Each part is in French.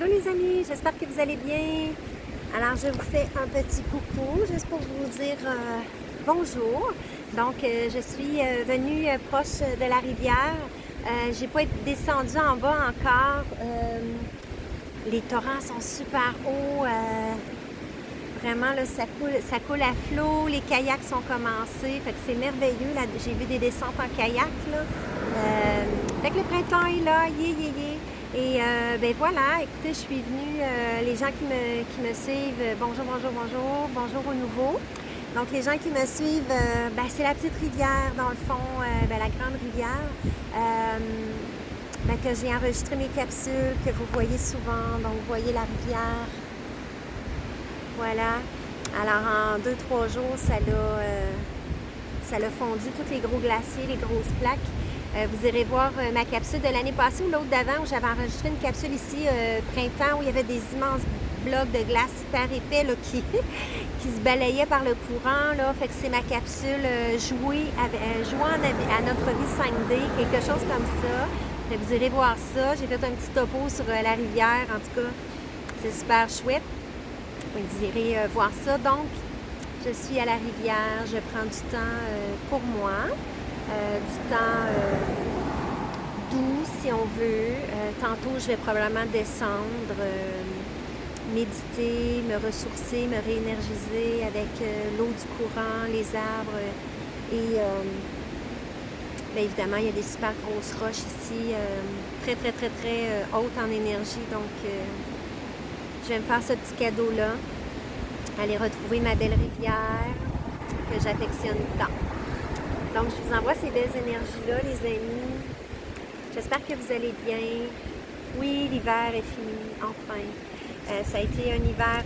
Allô les amis, j'espère que vous allez bien. Alors je vous fais un petit coucou juste pour vous dire bonjour. Donc je suis venue proche de la rivière. J'ai pas été descendue en bas encore. Les torrents sont super hauts. Vraiment là, ça coule à flot. Les kayaks sont commencés. Fait que c'est merveilleux. Là, j'ai vu des descentes en kayak là. Fait que le printemps est là, Et ben voilà, écoutez, je suis venue, les gens qui me suivent, bonjour, bonjour, bonjour, bonjour aux nouveaux. Donc les gens qui me suivent, ben, c'est la petite rivière dans le fond, ben, la grande rivière, ben, que j'ai enregistré mes capsules, que vous voyez souvent. Donc vous voyez la rivière. Voilà. Alors en 2-3 jours, ça l'a fondu, tous les gros glaciers, les grosses plaques. Vous irez voir ma capsule de l'année passée ou l'autre d'avant où j'avais enregistré une capsule ici, printemps, où il y avait des immenses blocs de glace super épais là, qui se balayaient par le courant. Là. Fait que c'est ma capsule jouant à notre vie 5D, quelque chose comme ça. Fait que vous irez voir ça. J'ai fait un petit topo sur la rivière. En tout cas, c'est super chouette. Vous irez voir ça. Donc, je suis à la rivière. Je prends du temps pour moi. Du temps doux si on veut. Tantôt, je vais probablement descendre, méditer, me ressourcer, me réénergiser avec l'eau du courant, les arbres. Et bien évidemment, il y a des super grosses roches ici, très, très, très, très hautes en énergie. Donc, je vais me faire ce petit cadeau-là. Aller retrouver ma belle rivière que j'affectionne tant. Donc, je vous envoie ces belles énergies-là, les amis. J'espère que vous allez bien. Oui, l'hiver est fini, enfin. Ça a été un hiver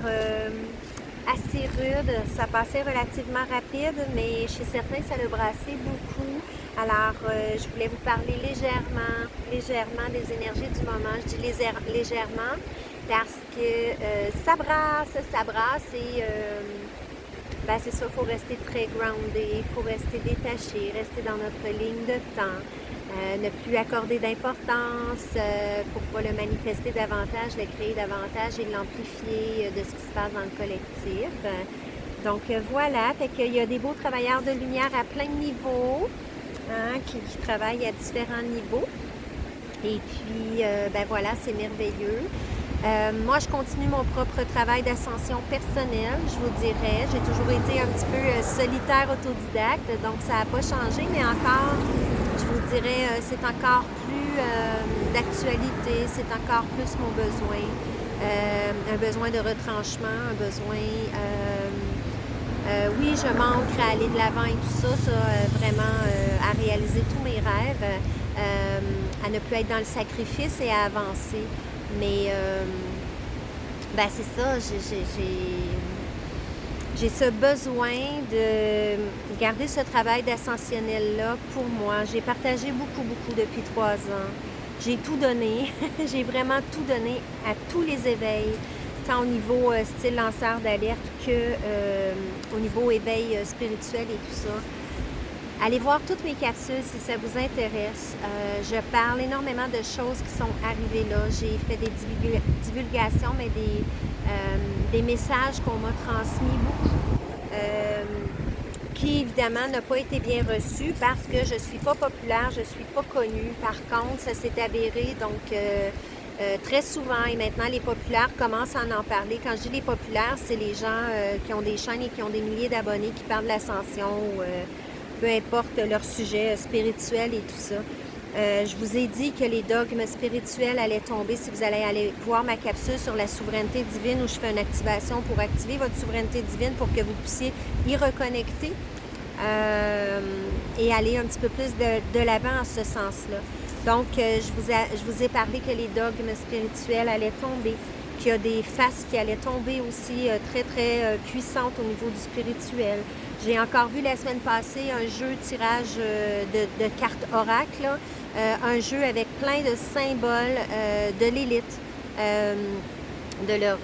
assez rude. Ça passait relativement rapide, mais chez certains, ça l'a brassé beaucoup. Alors, je voulais vous parler légèrement des énergies du moment. Je dis légèrement parce que ça brasse et... ben c'est ça, il faut rester très groundé, il faut rester détaché, rester dans notre ligne de temps, ne plus accorder d'importance pour ne pas le manifester davantage, le créer davantage et l'amplifier de ce qui se passe dans le collectif. Donc voilà, fait qu'il y a des beaux travailleurs de lumière à plein de niveaux, hein, qui travaillent à différents niveaux. Et puis, ben voilà, c'est merveilleux. Moi, je continue mon propre travail d'ascension personnelle, je vous dirais. J'ai toujours été un petit peu solitaire autodidacte, donc ça n'a pas changé, mais encore, je vous dirais, c'est encore plus d'actualité, c'est encore plus mon besoin. Un besoin de retranchement, un besoin... oui, je manque à aller de l'avant et tout ça, vraiment à réaliser tous mes rêves, à ne plus être dans le sacrifice et à avancer. Mais ben c'est ça, j'ai ce besoin de garder ce travail d'ascensionnel-là pour moi. J'ai partagé beaucoup, beaucoup depuis 3 ans. J'ai tout donné, j'ai vraiment tout donné à tous les éveils, tant au niveau style lanceur d'alerte que au niveau éveil spirituel et tout ça. Allez voir toutes mes capsules si ça vous intéresse. Je parle énormément de choses qui sont arrivées là. J'ai fait des divulgations, mais des messages qu'on m'a transmis beaucoup, qui évidemment n'ont pas été bien reçus parce que je ne suis pas populaire, je ne suis pas connue. Par contre, ça s'est avéré donc très souvent et maintenant les populaires commencent à en parler. Quand je dis les populaires, c'est les gens qui ont des chaînes et qui ont des milliers d'abonnés qui parlent de l'ascension ou peu importe leur sujet spirituel et tout ça. Je vous ai dit que les dogmes spirituels allaient tomber si vous allez aller voir ma capsule sur la souveraineté divine où je fais une activation pour activer votre souveraineté divine pour que vous puissiez y reconnecter et aller un petit peu plus de l'avant en ce sens-là. Donc, je vous ai parlé que les dogmes spirituels allaient tomber, qu'il y a des faces qui allaient tomber aussi très, très puissantes au niveau du spirituel. J'ai encore vu la semaine passée un jeu tirage de cartes oracle, là, un jeu avec plein de symboles de l'élite, de leur,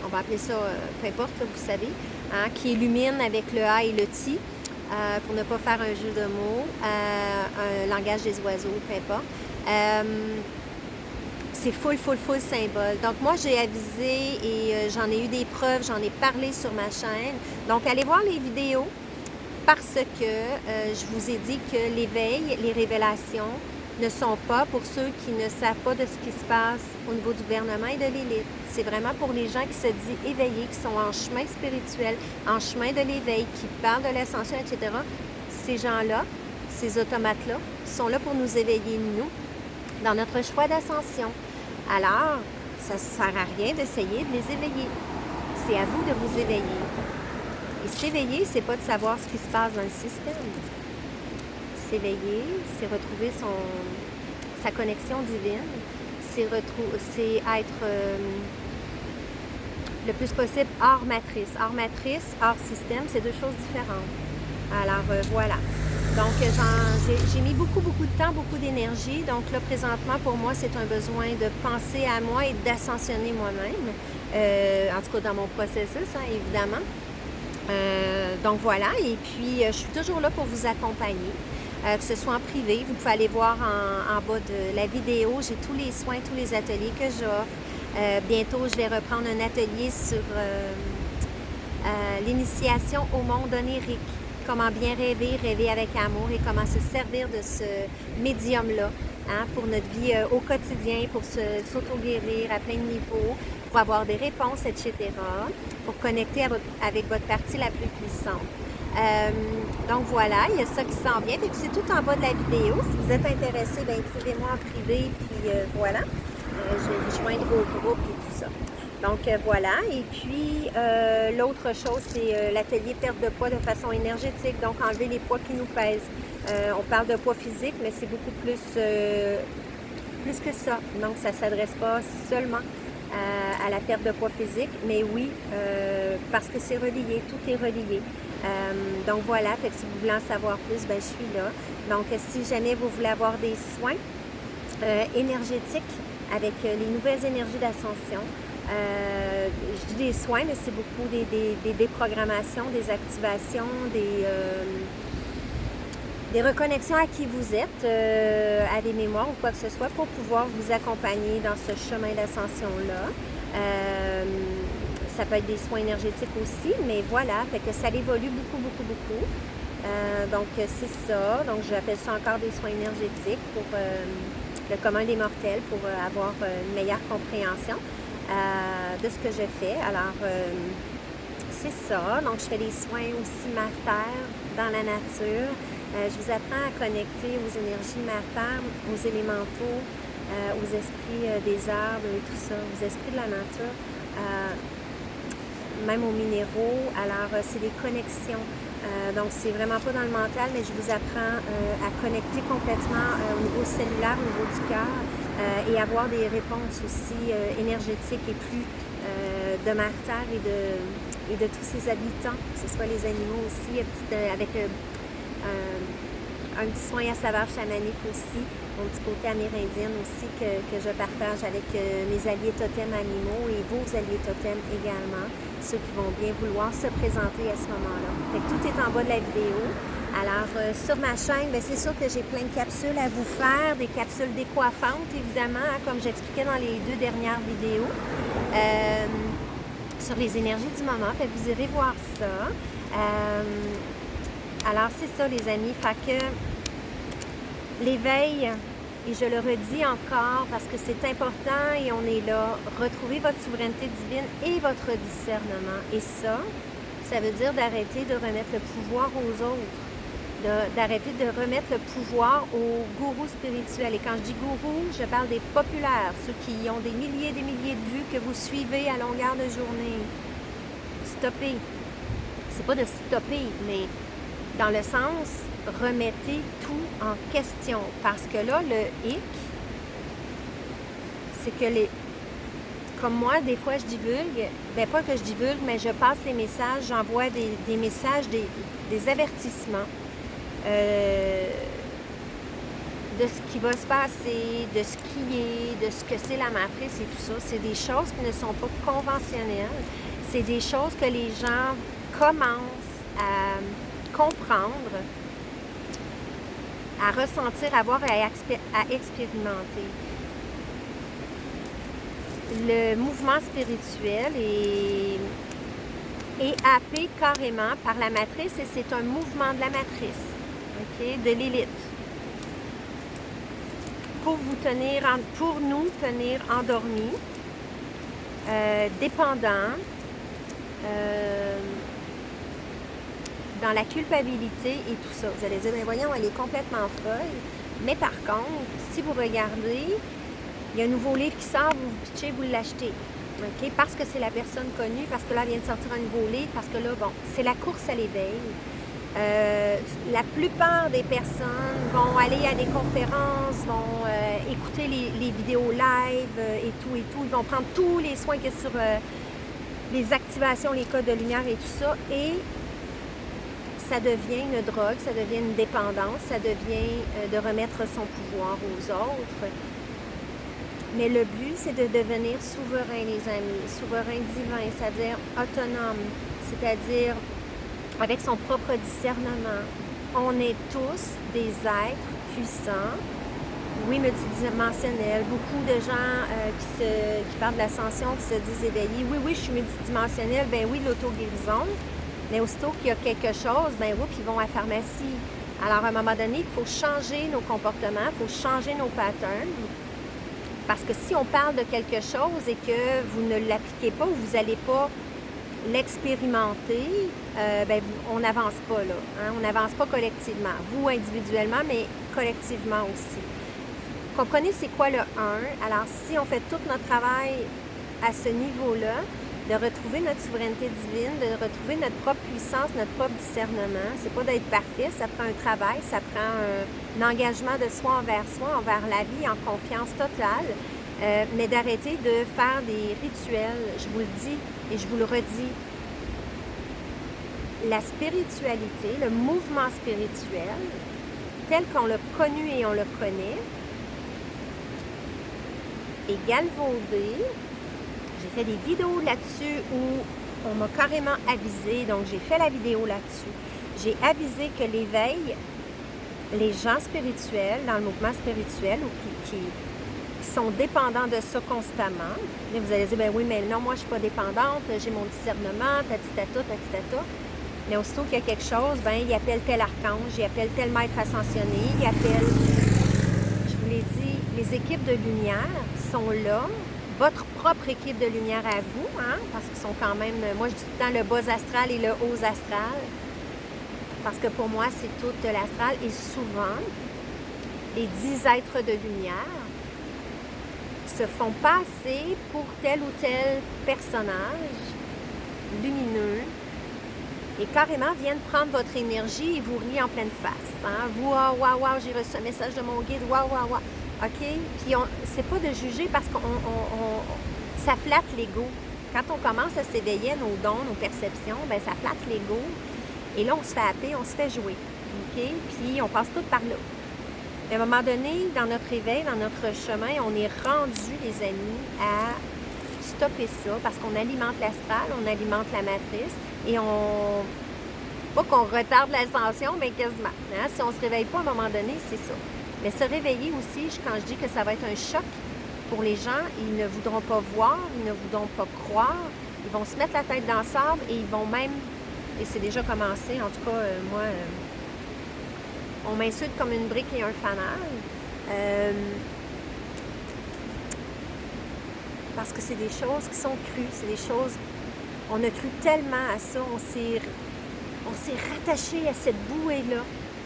on va appeler ça, peu importe, là, vous savez, hein, qui illumine avec le A et le Ti, pour ne pas faire un jeu de mots, un langage des oiseaux, peu importe. c'est full, full, full symbole. Donc, moi, j'ai avisé et j'en ai eu des preuves, j'en ai parlé sur ma chaîne. Donc, allez voir les vidéos parce que je vous ai dit que l'éveil, les révélations ne sont pas pour ceux qui ne savent pas de ce qui se passe au niveau du gouvernement et de l'élite. C'est vraiment pour les gens qui se disent éveillés, qui sont en chemin spirituel, en chemin de l'éveil, qui parlent de l'ascension, etc. Ces gens-là, ces automates-là, sont là pour nous éveiller, nous, dans notre choix d'ascension. Alors, ça ne sert à rien d'essayer de les éveiller. C'est à vous de vous éveiller. Et s'éveiller, c'est pas de savoir ce qui se passe dans le système. S'éveiller, c'est retrouver sa connexion divine. C'est être le plus possible hors matrice. Hors matrice, hors système, c'est deux choses différentes. Alors, voilà. Donc, j'ai mis beaucoup, beaucoup de temps, beaucoup d'énergie. Donc là, présentement, pour moi, c'est un besoin de penser à moi et d'ascensionner moi-même. En tout cas, dans mon processus, hein, évidemment. Donc voilà. Et puis, je suis toujours là pour vous accompagner. Que ce soit en privé, vous pouvez aller voir en bas de la vidéo. J'ai tous les soins, tous les ateliers que j'offre. Bientôt, je vais reprendre un atelier sur l'initiation au monde onirique. Comment bien rêver, rêver avec amour et comment se servir de ce médium-là hein, pour notre vie au quotidien, pour s'auto-guérir à plein de niveaux, pour avoir des réponses, etc., pour connecter avec votre partie la plus puissante. Donc voilà, il y a ça qui s'en vient. C'est tout en bas de la vidéo. Si vous êtes intéressé, bien, écrivez-moi en privé, puis voilà. Je vais vous joindre au groupe et tout ça. Donc voilà, et puis l'autre chose, c'est l'atelier perte de poids de façon énergétique, donc enlever les poids qui nous pèsent. On parle de poids physique, mais c'est beaucoup plus que ça. Donc ça ne s'adresse pas seulement à la perte de poids physique, mais oui, parce que c'est relié, tout est relié. Donc voilà, fait que si vous voulez en savoir plus, ben, je suis là. Donc si jamais vous voulez avoir des soins énergétiques avec les nouvelles énergies d'ascension, je dis des soins, mais c'est beaucoup des déprogrammations, des activations, des reconnexions à qui vous êtes, à des mémoires ou quoi que ce soit pour pouvoir vous accompagner dans ce chemin d'ascension-là. Ça peut être des soins énergétiques aussi, mais voilà, fait que ça évolue beaucoup, beaucoup, beaucoup. Donc, c'est ça. Donc, j'appelle ça encore des soins énergétiques pour le commun des mortels, pour avoir une meilleure compréhension de ce que je fais. Alors, c'est ça. Donc, je fais des soins aussi martaires dans la nature. Je vous apprends à connecter aux énergies martaires, aux élémentaux, aux esprits des arbres et tout ça, aux esprits de la nature. Même aux minéraux. Alors, c'est des connexions. Donc, c'est vraiment pas dans le mental, mais je vous apprends à connecter complètement au niveau cellulaire, au niveau du cœur et avoir des réponses aussi énergétiques et plus de Martère et de tous ses habitants, que ce soit les animaux aussi, avec un petit soin à saveur chamanique aussi, mon petit côté amérindienne aussi que je partage avec mes alliés totems animaux et vos alliés totems également, ceux qui vont bien vouloir se présenter à ce moment-là. Fait que tout est en bas de la vidéo. Alors, sur ma chaîne, c'est sûr que j'ai plein de capsules à vous faire, des capsules décoiffantes, évidemment, hein, comme j'expliquais dans les 2 dernières vidéos, sur les énergies du moment. Fait que vous irez voir ça. Alors, c'est ça, les amis. Fait que l'éveil, et je le redis encore parce que c'est important et on est là, retrouvez votre souveraineté divine et votre discernement. Et ça veut dire d'arrêter de remettre le pouvoir aux autres, d'arrêter de remettre le pouvoir aux gourous spirituels. Et quand je dis gourous, je parle des populaires, ceux qui ont des milliers et des milliers de vues que vous suivez à longueur de journée. Stoppez. C'est pas de stopper, mais dans le sens, remettez tout en question. Parce que là, le hic, c'est que comme moi, des fois, je divulgue, pas que je divulgue, mais je passe les messages, j'envoie des messages, des avertissements de ce qui va se passer, de ce qui est, de ce que c'est la matrice et tout ça. C'est des choses qui ne sont pas conventionnelles. C'est des choses que les gens commencent à comprendre, à ressentir, à voir et à expérimenter. le mouvement spirituel est happé carrément par la matrice et c'est un mouvement de la matrice, ok, de l'élite. Pour nous tenir endormis, dépendants, dans la culpabilité et tout ça. Vous allez dire, ben voyons, elle est complètement folle. Mais par contre, si vous regardez, il y a un nouveau livre qui sort, vous vous pitchez, vous l'achetez. Okay? Parce que c'est la personne connue, parce que là, elle vient de sortir un nouveau livre, parce que là, bon, c'est la course à l'éveil. La plupart des personnes vont aller à des conférences, vont écouter les vidéos live et tout. Ils vont prendre tous les soins qu'il y a sur les activations, les codes de lumière et tout ça. Et ça devient une drogue, ça devient une dépendance, ça devient de remettre son pouvoir aux autres. Mais le but, c'est de devenir souverain, les amis, souverain divin, c'est-à-dire autonome, c'est-à-dire avec son propre discernement. On est tous des êtres puissants, oui, multidimensionnels. Beaucoup de gens qui parlent de l'ascension, qui se disent éveillés. Oui, je suis multidimensionnel, ben oui, l'auto-guérison. Mais aussitôt qu'il y a quelque chose, ben oui, puis ils vont à la pharmacie. Alors, à un moment donné, il faut changer nos comportements, il faut changer nos patterns. Parce que si on parle de quelque chose et que vous ne l'appliquez pas ou vous n'allez pas l'expérimenter, ben, on n'avance pas là. Hein? On n'avance pas collectivement. Vous individuellement, mais collectivement aussi. Comprenez c'est quoi le 1. Alors, si on fait tout notre travail à ce niveau-là, de retrouver notre souveraineté divine, de retrouver notre propre puissance, notre propre discernement. C'est pas d'être parfait, ça prend un travail, ça prend un engagement de soi, envers la vie, en confiance totale, mais d'arrêter de faire des rituels. Je vous le dis et je vous le redis. La spiritualité, le mouvement spirituel, tel qu'on l'a connu et on le connaît, est galvaudé. J'ai fait des vidéos là-dessus où on m'a carrément avisé, donc j'ai fait la vidéo là-dessus. J'ai avisé que l'éveil, les gens spirituels, dans le mouvement spirituel, ou qui sont dépendants de ça constamment, et vous allez dire, ben oui, mais non, moi je suis pas dépendante, j'ai mon discernement, tatitata, tatitata. Mais aussitôt qu'il y a quelque chose, ben il appelle tel archange, il appelle tel maître ascensionné, il appelle, je vous l'ai dit, les équipes de lumière sont là. Votre propre équipe de lumière à vous, hein, parce qu'ils sont quand même, moi je dis tout le temps le bas astral et le haut astral, parce que pour moi c'est tout l'astral, et souvent les 10 êtres de lumière se font passer pour tel ou tel personnage lumineux et carrément viennent prendre votre énergie et vous rient en pleine face. Hein? Waouh, j'ai reçu un message de mon guide, waouh. OK? Puis c'est pas de juger parce que ça flatte l'ego. Quand on commence à s'éveiller à nos dons, nos perceptions, ben ça flatte l'ego. Et là, on se fait happer, on se fait jouer. OK? Puis on passe tout par là. À un moment donné, dans notre éveil, dans notre chemin, on est rendu, les amis, à stopper ça parce qu'on alimente l'astral, on alimente la matrice et pas qu'on retarde l'ascension, mais quasiment. Hein? Si on ne se réveille pas à un moment donné, c'est ça. Mais se réveiller aussi, quand je dis que ça va être un choc pour les gens, ils ne voudront pas voir, ils ne voudront pas croire, ils vont se mettre la tête dans le sable et ils vont même, et c'est déjà commencé, en tout cas, moi, on m'insulte comme une brique et un fanal, parce que c'est des choses qui sont crues, c'est des choses, on a cru tellement à ça, on s'est rattaché à cette bouée-là,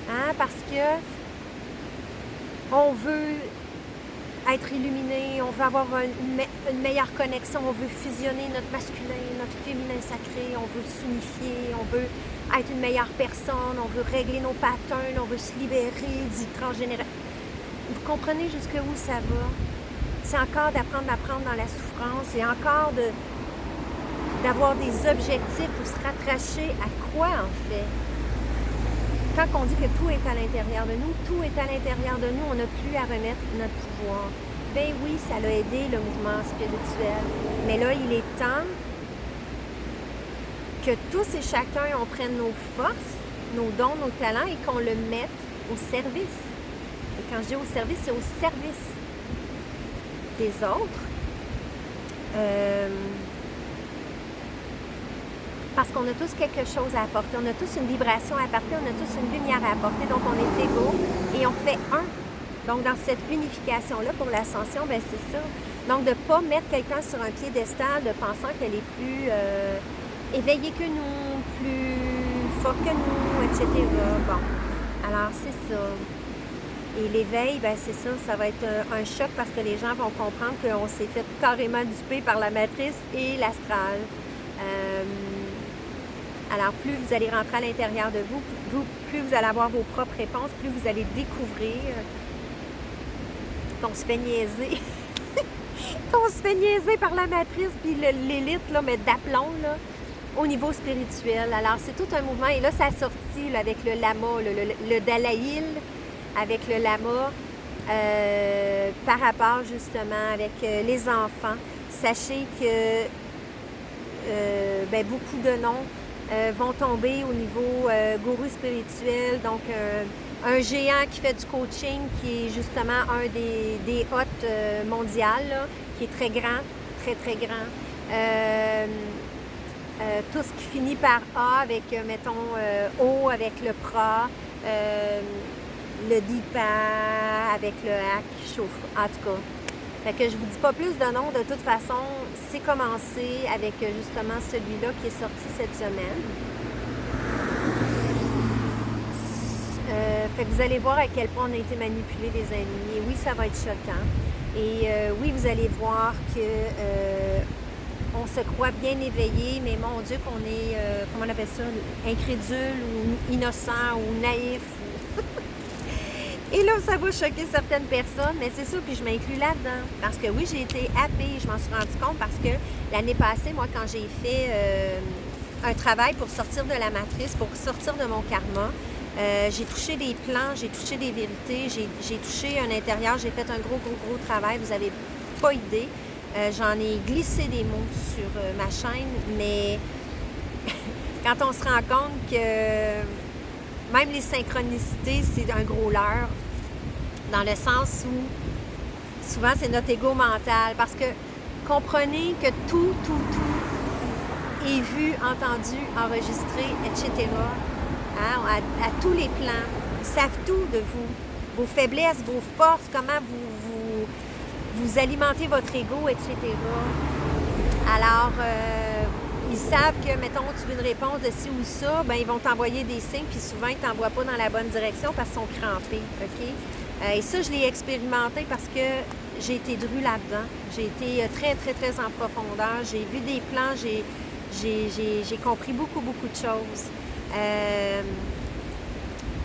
hein, parce que on veut être illuminé, on veut avoir une meilleure connexion, on veut fusionner notre masculin, notre féminin sacré, on veut s'unifier, on veut être une meilleure personne, on veut régler nos patterns, on veut se libérer du transgénéral. Vous comprenez jusqu'où ça va? C'est encore d'apprendre dans la souffrance, c'est encore d'avoir des objectifs pour se rattacher à quoi en fait? Quand on dit que tout est à l'intérieur de nous, tout est à l'intérieur de nous, on n'a plus à remettre notre pouvoir. Ben oui, ça l'a aidé le mouvement spirituel. Mais là, il est temps que tous et chacun, on prenne nos forces, nos dons, nos talents et qu'on le mette au service. Et quand je dis au service, c'est au service des autres Euh, parce qu'on a tous quelque chose à apporter, on a tous une vibration à apporter, on a tous une lumière à apporter, donc on est égaux et on fait un. Donc, dans cette unification-là, pour l'ascension, ben c'est ça. Donc, de ne pas mettre quelqu'un sur un piédestal de pensant qu'elle est plus éveillée que nous, plus forte que nous, etc. Bon, alors c'est ça. Et l'éveil, ben c'est ça, ça va être un choc parce que les gens vont comprendre qu'on s'est fait carrément duper par la matrice et l'astral. Alors, plus vous allez rentrer à l'intérieur de vous, plus vous allez avoir vos propres réponses, plus vous allez découvrir qu'on se fait niaiser. qu'on se fait niaiser par la matrice, puis l'élite, là, mais d'aplomb, là, au niveau spirituel. Alors, c'est tout un mouvement. Et là, ça a sorti là, avec le lama, le Dalaïl, avec le lama, par rapport, justement, avec les enfants. Sachez que beaucoup de noms vont tomber au niveau gourou spirituel. Donc, un géant qui fait du coaching, qui est justement un des hôtes mondiales, là, qui est très grand, très, très grand. Tout ce qui finit par A avec, mettons, O avec le PRA, le DIPA avec le HAC, chauffe, en tout cas. Fait que je vous dis pas plus de noms, de toute façon, c'est commencé avec justement celui-là qui est sorti cette semaine. Fait que vous allez voir à quel point on a été manipulés, les amis. Et oui, ça va être choquant. Et oui, vous allez voir que on se croit bien éveillé, mais mon Dieu, qu'on est, comment on appelle ça, incrédule ou innocent ou naïf. Et là, ça va choquer certaines personnes, mais c'est ça, puis je m'inclus là-dedans. Parce que oui, j'ai été happée, je m'en suis rendu compte parce que l'année passée, moi, quand j'ai fait un travail pour sortir de la matrice, pour sortir de mon karma, j'ai touché des plans, j'ai touché des vérités, j'ai touché un intérieur, j'ai fait un gros travail, vous n'avez pas idée. J'en ai glissé des mots sur ma chaîne, mais quand on se rend compte que même les synchronicités, c'est un gros leurre, dans le sens où souvent c'est notre ego mental, parce que comprenez que tout est vu, entendu, enregistré, etc. Hein, à tous les plans. Ils savent tout de vous. Vos faiblesses, vos forces, comment vous alimentez votre ego, etc. Alors, ils savent que, mettons, tu veux une réponse de ci ou ça, ben ils vont t'envoyer des signes, puis souvent, ils ne t'envoient pas dans la bonne direction parce qu'ils sont crampés, OK? Et ça, je l'ai expérimenté parce que j'ai été drue là-dedans. J'ai été très en profondeur. J'ai vu des plans, j'ai compris beaucoup de choses.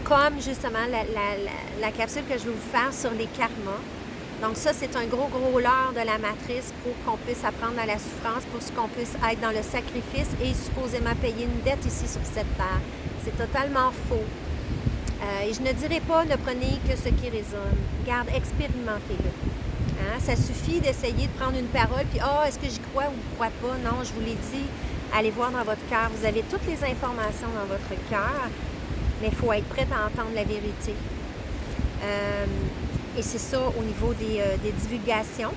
Comme, justement, la capsule que je vais vous faire sur les karmas. Donc ça, c'est un gros leurre de la matrice pour qu'on puisse apprendre à la souffrance, pour qu'on puisse être dans le sacrifice et supposément payer une dette ici sur cette terre. C'est totalement faux. Et je ne dirais pas, ne prenez que ce qui résonne. Garde, expérimentez-le. Hein? Ça suffit d'essayer de prendre une parole, puis « est-ce que j'y crois ou je crois pas? » Non, je vous l'ai dit, allez voir dans votre cœur. Vous avez toutes les informations dans votre cœur, mais il faut être prête à entendre la vérité. Et c'est ça au niveau des divulgations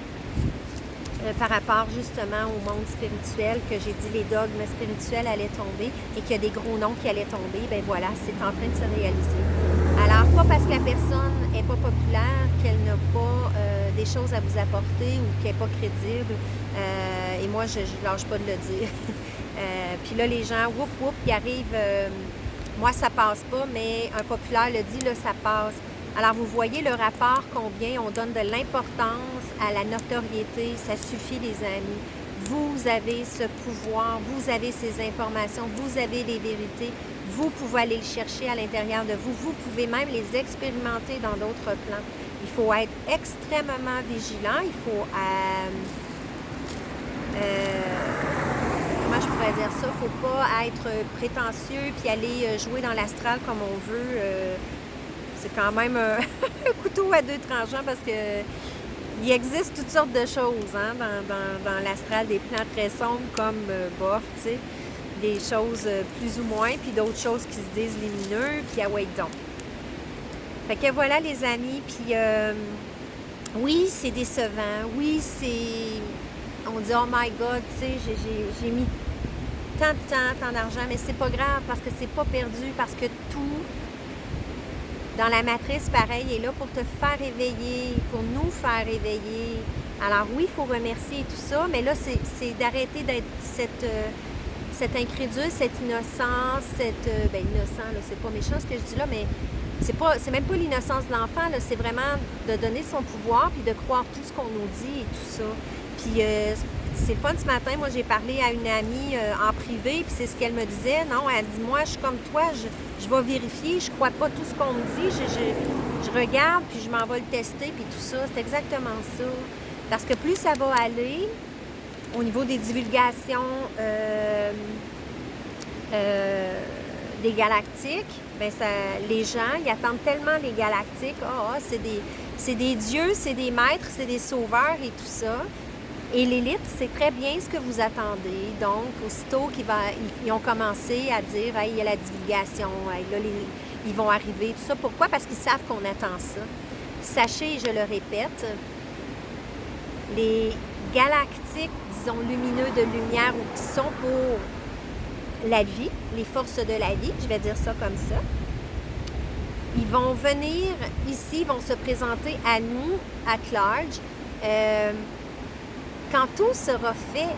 par rapport justement au monde spirituel, que j'ai dit les dogmes spirituels allaient tomber et qu'il y a des gros noms qui allaient tomber. Ben voilà, c'est en train de se réaliser. Alors, pas parce que la personne n'est pas populaire qu'elle n'a pas des choses à vous apporter ou qu'elle n'est pas crédible. Et moi, je ne lâche pas de le dire. Puis là, les gens, whoop, ils arrivent. Moi, ça passe pas, mais un populaire le dit, là, ça passe. Alors, vous voyez le rapport combien on donne de l'importance à la notoriété. Ça suffit, les amis. Vous avez ce pouvoir, vous avez ces informations, vous avez les vérités. Vous pouvez aller les chercher à l'intérieur de vous. Vous pouvez même les expérimenter dans d'autres plans. Il faut être extrêmement vigilant. Il faut... comment je pourrais dire ça? Il ne faut pas être prétentieux puis aller jouer dans l'astral comme on veut. C'est quand même un couteau à deux tranchants parce que il existe toutes sortes de choses hein, dans l'astral, des plans très sombres comme bof, tu sais, des choses plus ou moins, puis d'autres choses qui se disent lumineux, puis ah ouais donc. Fait que voilà les amis, puis oui, c'est décevant, oui, on dit « Oh my God, tu sais, j'ai mis tant de temps, tant d'argent, mais c'est pas grave parce que c'est pas perdu, parce que tout dans la matrice, pareil, est là pour te faire éveiller, pour nous faire éveiller. Alors oui, il faut remercier tout ça, mais là, c'est d'arrêter d'être cette incrédule, cette innocence, innocent, là, c'est pas méchant ce que je dis là, mais c'est même pas l'innocence de l'enfant, là, c'est vraiment de donner son pouvoir puis de croire tout ce qu'on nous dit et tout ça. Puis c'est le fun ce matin, moi j'ai parlé à une amie en privé, puis c'est ce qu'elle me disait. Non, elle dit, moi je suis comme toi, je vais vérifier, je crois pas tout ce qu'on me dit, je regarde, puis je m'en vais le tester, puis tout ça. C'est exactement ça. Parce que plus ça va aller, au niveau des divulgations des galactiques, ben ça, les gens, ils attendent tellement les galactiques. C'est des dieux, c'est des maîtres, c'est des sauveurs et tout ça. Et l'élite, c'est très bien ce que vous attendez. Donc, aussitôt ils ont commencé à dire hey, il y a la divulgation, hey, là, ils vont arriver, tout ça. Pourquoi? Parce qu'ils savent qu'on attend ça. Sachez, et je le répète, les galactiques, disons, lumineux de lumière ou qui sont pour la vie, les forces de la vie, je vais dire ça comme ça, ils vont venir ici, ils vont se présenter à nous, at large. Quand tout sera fait,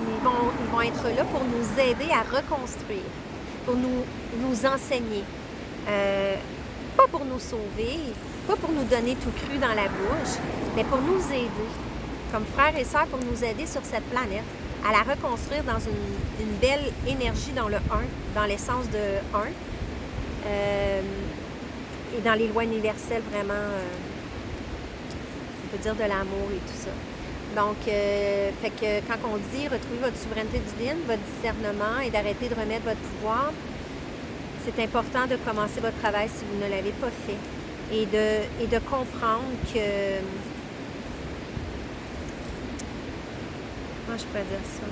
ils vont être là pour nous aider à reconstruire, pour nous enseigner. Pas pour nous sauver, pas pour nous donner tout cru dans la bouche, mais pour nous aider, comme frères et sœurs, pour nous aider sur cette planète, à la reconstruire dans une belle énergie dans le 1, dans l'essence de 1, et dans les lois universelles, vraiment, on peut dire de l'amour et tout ça. Donc, fait que quand on dit retrouver votre souveraineté divine, votre discernement et d'arrêter de remettre votre pouvoir, c'est important de commencer votre travail si vous ne l'avez pas fait et de comprendre que... Comment je pourrais dire ça?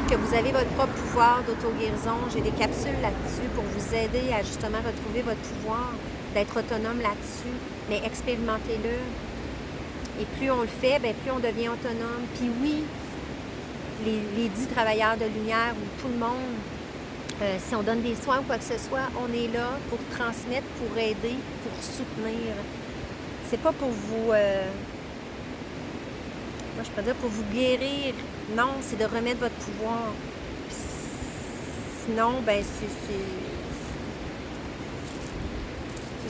Que vous avez votre propre pouvoir d'auto-guérison. J'ai des capsules là-dessus pour vous aider à justement retrouver votre pouvoir, d'être autonome là-dessus, mais expérimentez-le. Et plus on le fait, bien, plus on devient autonome. Puis oui, les 10 travailleurs de lumière ou tout le monde, si on donne des soins ou quoi que ce soit, on est là pour transmettre, pour aider, pour soutenir. C'est pas pour vous... moi, je peux dire pour vous guérir. Non, c'est de remettre votre pouvoir. Puis, sinon, ben c'est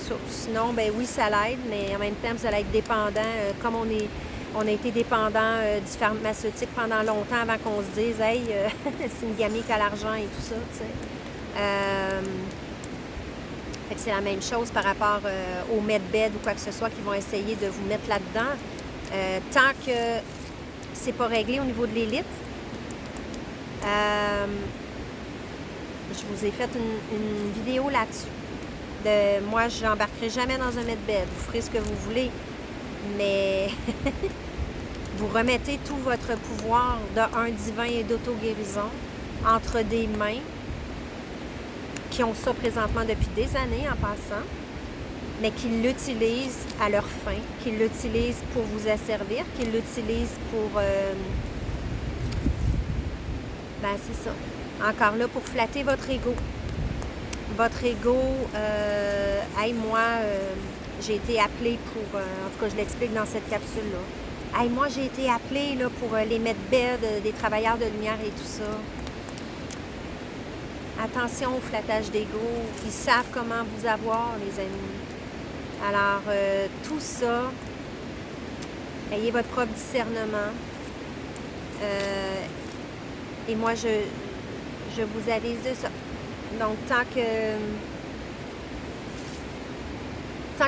ça. Sinon, ben oui, ça l'aide, mais en même temps, vous allez être dépendant. Comme on a été dépendant du pharmaceutique pendant longtemps avant qu'on se dise « Hey, c'est une gamine qui a l'argent et tout ça. » tu sais. Fait que c'est la même chose par rapport au medbed ou quoi que ce soit qui vont essayer de vous mettre là-dedans. Tant que c'est pas réglé au niveau de l'élite, je vous ai fait une vidéo là-dessus. Moi, je n'embarquerai jamais dans un medbed. Vous ferez ce que vous voulez, mais vous remettez tout votre pouvoir de un divin et d'auto-guérison entre des mains qui ont ça présentement depuis des années en passant, mais qui l'utilisent à leur fin, qui l'utilisent pour vous asservir, qui l'utilisent pour... c'est ça. Encore là, pour flatter votre ego. Votre ego, hey, moi, j'ai été appelée pour... en tout cas, je l'explique dans cette capsule-là. Hey, moi, j'ai été appelée là, pour les medbeds des travailleurs de lumière et tout ça. Attention au flattage d'ego. Ils savent comment vous avoir, les amis. Alors, tout ça, ayez votre propre discernement. Et moi, je vous avise de ça. Donc, tant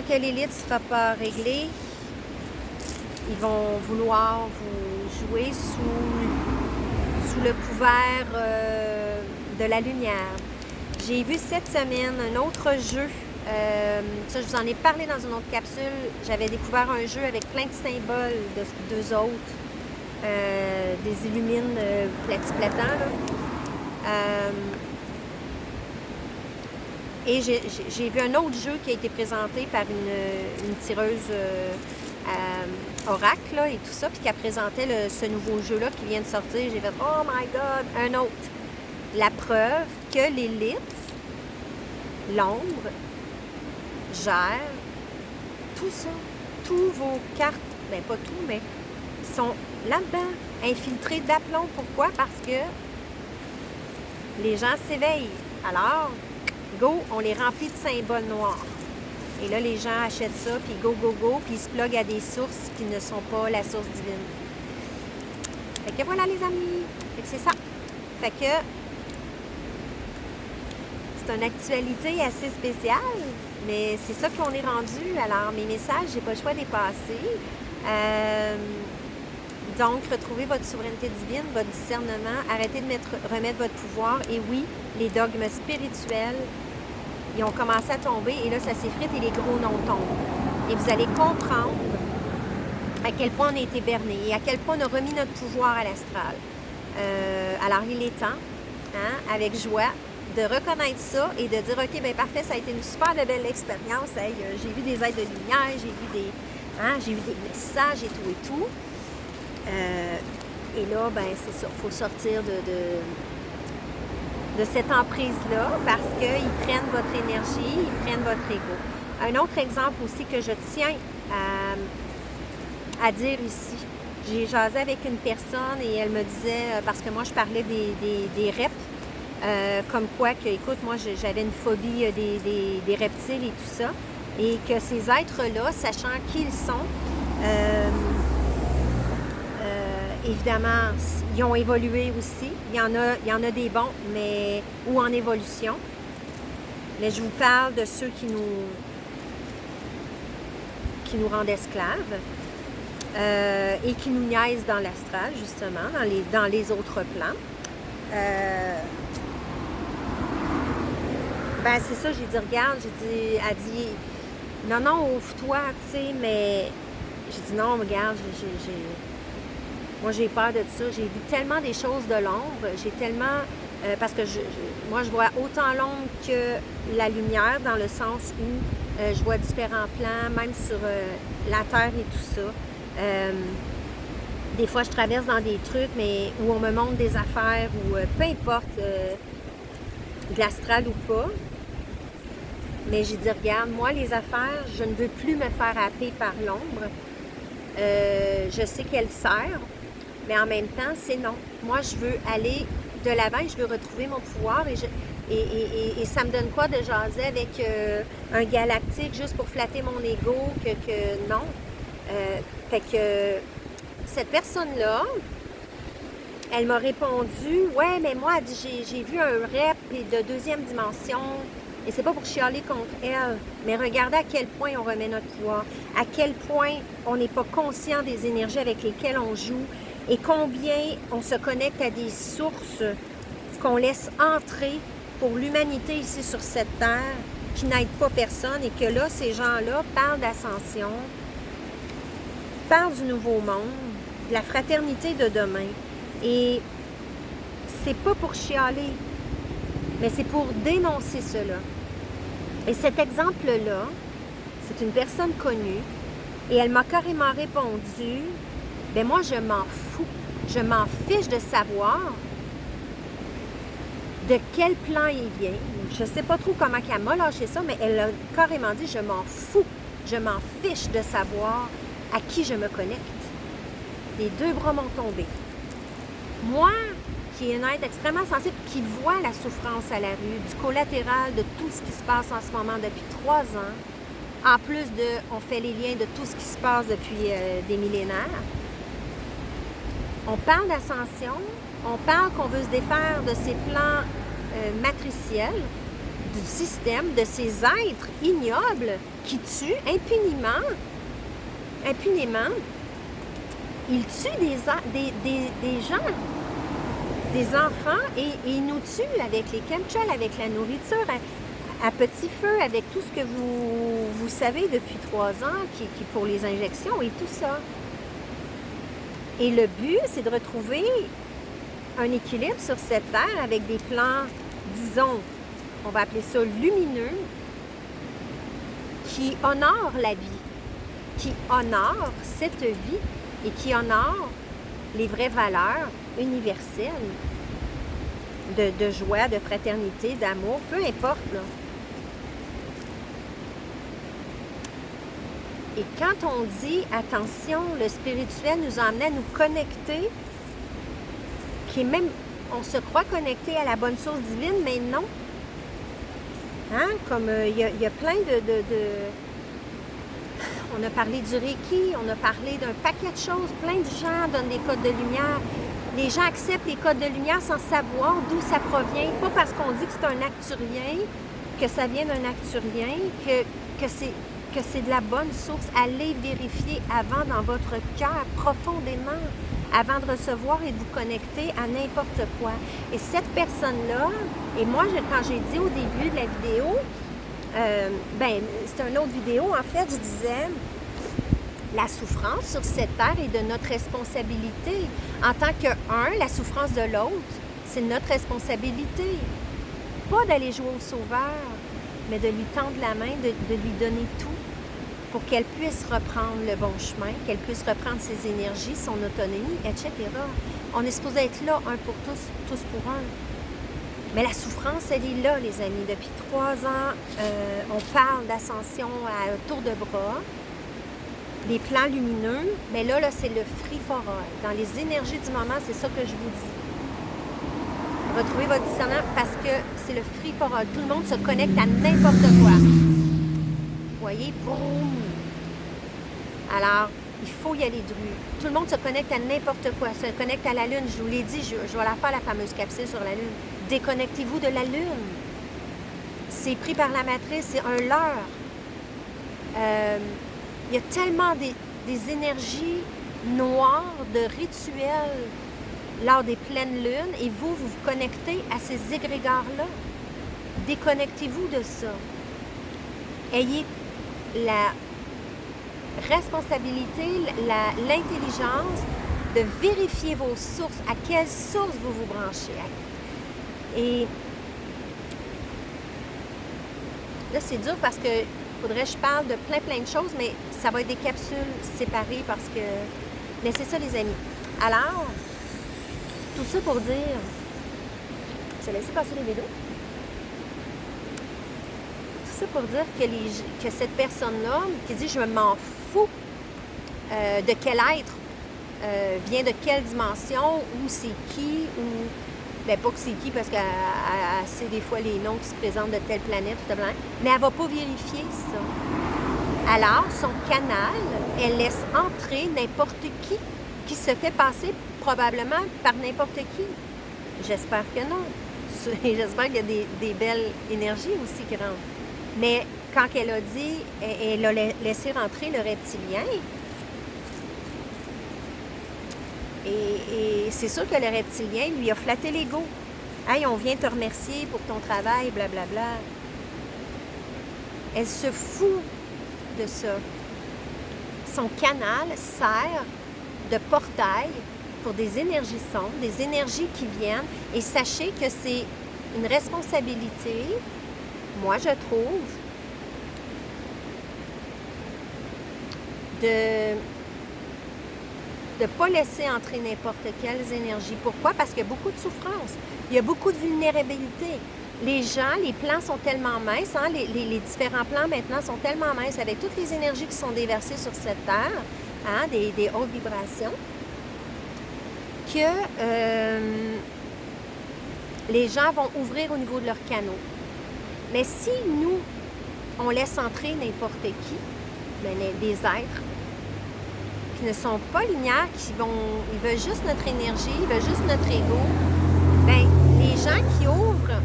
que l'élite ne sera pas réglée, ils vont vouloir vous jouer sous le couvert de la lumière. J'ai vu cette semaine un autre jeu. Ça, je vous en ai parlé dans une autre capsule. J'avais découvert un jeu avec plein de symboles d'eux autres. Des illumines platiplatants, là. Et j'ai vu un autre jeu qui a été présenté par une tireuse Oracle là, et tout ça, puis qu'elle présentait ce nouveau jeu-là qui vient de sortir, j'ai fait « Oh my God! » Un autre. La preuve que l'élite, l'ombre, gère tout ça. Tous vos cartes, ben pas tout, mais sont là-dedans, infiltrés d'aplomb. Pourquoi? Parce que les gens s'éveillent. Alors, go, on les remplit de symboles noirs. Et là, les gens achètent ça, puis go, go, go, puis ils se pluguent à des sources qui ne sont pas la source divine. Fait que voilà, les amis. Fait que c'est ça. Fait que c'est une actualité assez spéciale, mais c'est ça qu'on est rendu. Alors, mes messages, j'ai pas le choix de les passer. Donc, retrouvez votre souveraineté divine, votre discernement, arrêtez de remettre votre pouvoir. Et oui, les dogmes spirituels, ils ont commencé à tomber et là, ça s'effrite et les gros noms tombent. Et vous allez comprendre à quel point on a été berné et à quel point on a remis notre pouvoir à l'astral. Alors, il est temps, hein, avec joie, de reconnaître ça et de dire, OK, bien parfait, ça a été une super de belle expérience. Hey, j'ai vu des aides de lumière, j'ai vu des messages et tout. Et là, ben c'est ça, il faut sortir de cette emprise-là parce qu'ils prennent votre énergie, ils prennent votre ego. Un autre exemple aussi que je tiens à dire ici, j'ai jasé avec une personne et elle me disait, parce que moi je parlais des reps, comme quoi que, écoute, moi j'avais une phobie des reptiles et tout ça, et que ces êtres-là, sachant qui ils sont, évidemment, ils ont évolué aussi. Il y en a des bons, mais ou en évolution. Mais je vous parle de ceux qui nous rendent esclaves et qui nous niaisent dans l'astral, justement, dans les autres plans. Ben c'est ça, j'ai dit, regarde, elle dit, non, ouvre-toi, tu sais, mais j'ai dit, non, regarde, moi, j'ai peur de ça. J'ai vu tellement des choses de l'ombre. J'ai tellement... parce que moi, je vois autant l'ombre que la lumière, dans le sens où je vois différents plans, même sur la Terre et tout ça. Des fois, je traverse dans des trucs, mais où on me montre des affaires, ou peu importe, de l'astral ou pas. Mais j'ai dit, regarde, moi, les affaires, je ne veux plus me faire happer par l'ombre. Je sais qu'elle sert. Mais en même temps, c'est non. Moi, je veux aller de l'avant et je veux retrouver mon pouvoir. Et ça me donne quoi de jaser avec un galactique juste pour flatter mon ego que non. Fait que cette personne-là, elle m'a répondu, « Ouais, mais moi, elle dit, j'ai vu un rep de deuxième dimension. » Et c'est pas pour chialer contre elle, mais regardez à quel point on remet notre pouvoir, à quel point on n'est pas conscient des énergies avec lesquelles on joue, et combien on se connecte à des sources qu'on laisse entrer pour l'humanité ici sur cette terre, qui n'aident pas personne, et que là, ces gens-là parlent d'ascension, parlent du nouveau monde, de la fraternité de demain. Et c'est pas pour chialer, mais c'est pour dénoncer cela. Et cet exemple-là, c'est une personne connue, et elle m'a carrément répondu, « Ben moi, je m'en fous. Je m'en fiche de savoir de quel plan il vient. » Je ne sais pas trop comment elle m'a lâché ça, mais elle a carrément dit, « Je m'en fous. Je m'en fiche de savoir à qui je me connecte. » Les deux bras m'ont tombé. Moi, qui est un être extrêmement sensible, qui voit la souffrance à la rue, du collatéral de tout ce qui se passe en ce moment depuis 3 ans, en plus on fait les liens de tout ce qui se passe depuis des millénaires. On parle d'ascension, on parle qu'on veut se défaire de ces plans matriciels, du système, de ces êtres ignobles qui tuent impunément. Ils tuent des gens, des enfants, et ils nous tuent avec les chemtrails, avec la nourriture, à petit feu, avec tout ce que vous savez depuis 3 ans, qui pour les injections et tout ça. Et le but, c'est de retrouver un équilibre sur cette terre avec des plans, disons, on va appeler ça lumineux, qui honorent la vie. qui honore cette vie et qui honore les vraies valeurs universelles de joie, de fraternité, d'amour, peu importe, là. Et quand on dit, attention, le spirituel nous a amené à nous connecter, qui est même, on se croit connecté à la bonne source divine, mais non. Hein? Comme il y a plein on a parlé du Reiki, on a parlé d'un paquet de choses, plein de gens donnent des codes de lumière. Les gens acceptent les codes de lumière sans savoir d'où ça provient, pas parce qu'on dit que c'est un acturien, que ça vient d'un acturien, que c'est de la bonne source. Allez vérifier avant dans votre cœur, profondément, avant de recevoir et de vous connecter à n'importe quoi. Et cette personne-là, et moi, quand j'ai dit au début de la vidéo, c'est une autre vidéo, en fait, je disais, la souffrance sur cette terre est de notre responsabilité. En tant la souffrance de l'autre, c'est notre responsabilité. Pas d'aller jouer au sauveur, mais de lui tendre la main, de lui donner tout pour qu'elle puisse reprendre le bon chemin, qu'elle puisse reprendre ses énergies, son autonomie, etc. On est supposé être là, un pour tous, tous pour un. Mais la souffrance, elle est là, les amis. Depuis 3 ans, on parle d'ascension à tour de bras, des plans lumineux, mais là c'est le free for all. Dans les énergies du moment, c'est ça que je vous dis. Retrouvez votre discernement parce que c'est le free for all. Tout le monde se connecte à n'importe quoi. Vous voyez? Boum! Alors, il faut y aller dru. Tout le monde se connecte à n'importe quoi. Se connecte à la Lune. Je vous l'ai dit, je vais la faire, la fameuse capsule sur la Lune. Déconnectez-vous de la Lune. C'est pris par la matrice, c'est un leurre. Il y a tellement des énergies noires, de rituels lors des pleines lunes, et vous vous connectez à ces égrégores-là. Déconnectez-vous de ça. Ayez la responsabilité, l'intelligence de vérifier vos sources, à quelle source vous vous branchez. Et là, c'est dur parce que faudrait que je parle de plein de choses, mais ça va être des capsules séparées parce que... Mais c'est ça, les amis. Alors, tout ça pour dire... Je vais laisser passer les vidéos. Tout ça pour dire que cette personne-là qui dit « je m'en fous de quel être vient de quelle dimension, ou c'est qui, ou... » Bien, pas que c'est qui, parce qu'elle sait des fois les noms qui se présentent de telle planète, mais elle ne va pas vérifier ça. Alors, son canal, elle laisse entrer n'importe qui se fait passer probablement par n'importe qui. J'espère que non. J'espère qu'il y a des belles énergies aussi qui rentrent. Mais quand elle a dit, elle a laissé rentrer le reptilien, et c'est sûr que le reptilien lui a flatté l'ego. Hey, on vient te remercier pour ton travail, blablabla. Elle se fout de ça. Son canal sert de portail pour des énergies sombres, des énergies qui viennent. Et sachez que c'est une responsabilité, moi je trouve, de ne pas laisser entrer n'importe quelles énergies. Pourquoi? Parce qu'il y a beaucoup de souffrance. Il y a beaucoup de vulnérabilité. Les gens, les plans sont tellement minces, hein? Les différents plans maintenant sont tellement minces avec toutes les énergies qui sont déversées sur cette terre, hein? des hautes vibrations, que les gens vont ouvrir au niveau de leurs canaux. Mais si nous, on laisse entrer n'importe qui, bien, des êtres qui ne sont pas linéaires, ils veulent juste notre énergie, ils veulent juste notre ego, bien, les gens qui ouvrent,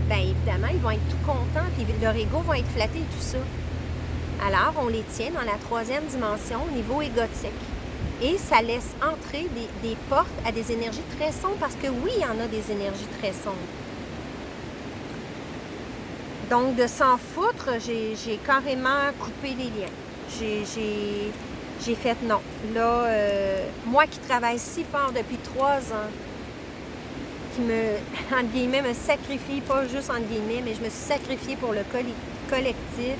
bien, évidemment, ils vont être tout contents, puis leur ego va être flatté et tout ça. Alors, on les tient dans la 3e dimension, au niveau égotique. Et ça laisse entrer des portes à des énergies très sombres, parce que oui, il y en a des énergies très sombres. Donc, de s'en foutre, j'ai carrément coupé les liens. J'ai fait non. Là, moi qui travaille si fort depuis 3 ans, qui entre guillemets, me sacrifie, pas juste entre guillemets, mais je me suis sacrifiée pour le collectif,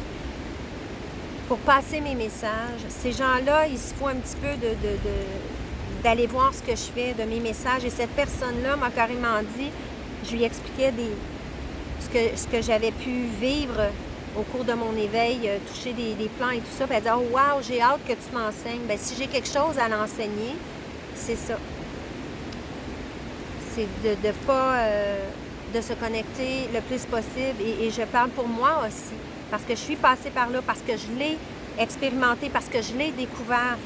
pour passer mes messages. Ces gens-là, ils se font un petit peu d'aller voir ce que je fais, de mes messages. Et cette personne-là m'a carrément dit, je lui expliquais ce que j'avais pu vivre au cours de mon éveil, toucher des plans et tout ça. Puis elle dit, oh wow, j'ai hâte que tu m'enseignes. Bien, si j'ai quelque chose à l'enseigner, c'est ça. C'est de pas de se connecter le plus possible. Et je parle pour moi aussi, parce que je suis passée par là, parce que je l'ai expérimenté, parce que je l'ai découvert,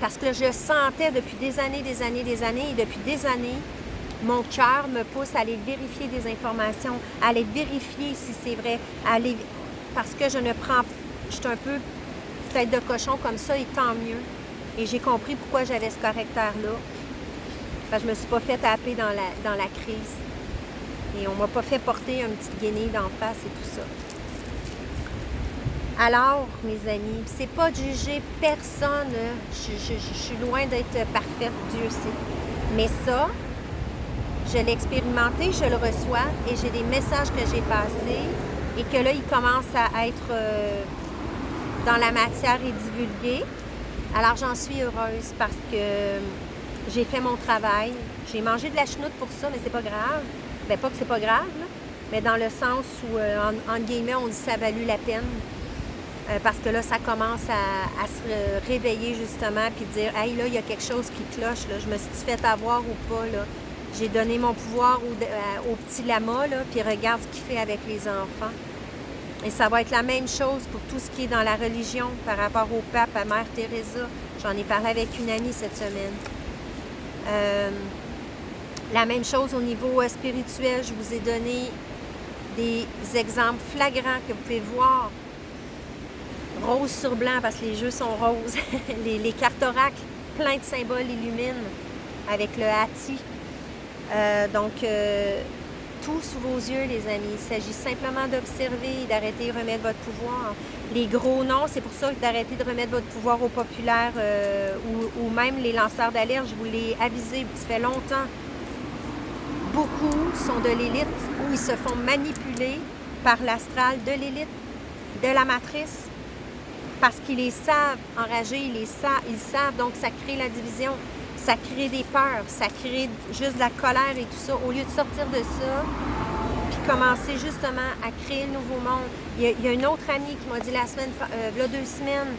parce que je sentais depuis des années, et depuis des années, mon cœur me pousse à aller vérifier des informations, à aller vérifier si c'est vrai, parce que je suis un peu tête de cochon comme ça, et tant mieux. Et j'ai compris pourquoi j'avais ce caractère-là. Parce que je me suis pas fait taper dans la crise. Et on m'a pas fait porter une petite guenille d'en face et tout ça. Alors, mes amis, c'est pas de juger personne. Je suis loin d'être parfaite, Dieu sait. Mais ça, je l'ai expérimenté, je le reçois et j'ai des messages que j'ai passés et que là, ils commencent à être dans la matière et divulgués. Alors, j'en suis heureuse parce que j'ai fait mon travail. J'ai mangé de la chenoute pour ça, mais c'est pas grave. Bien, pas que c'est pas grave, là, mais dans le sens où, en guillemets, on dit que ça a valu la peine. Parce que là, ça commence à se réveiller, justement, puis dire « Hey, là, il y a quelque chose qui cloche, là. Je me suis fait avoir ou pas, là. J'ai donné mon pouvoir au petit lama, là, puis regarde ce qu'il fait avec les enfants. » Et ça va être la même chose pour tout ce qui est dans la religion par rapport au pape, à Mère Teresa. J'en ai parlé avec une amie cette semaine. La même chose au niveau spirituel. Je vous ai donné des exemples flagrants que vous pouvez voir. Rose sur blanc parce que les jeux sont roses. les cartes oracles, plein de symboles illuminent avec le hati. Tout sous vos yeux, les amis. Il s'agit simplement d'observer et d'arrêter de remettre votre pouvoir. Les gros noms, c'est pour ça que d'arrêter de remettre votre pouvoir aux populaires ou même les lanceurs d'alerte. Je vous l'ai avisé, ça fait longtemps. Beaucoup sont de l'élite où ils se font manipuler par l'astral de l'élite, de la matrice, parce qu'ils les savent enragés, ils savent, donc ça crée la division. Ça crée des peurs, ça crée juste de la colère et tout ça. Au lieu de sortir de ça, puis commencer justement à créer le nouveau monde. Il y a une autre amie qui m'a dit il y a 2 semaines,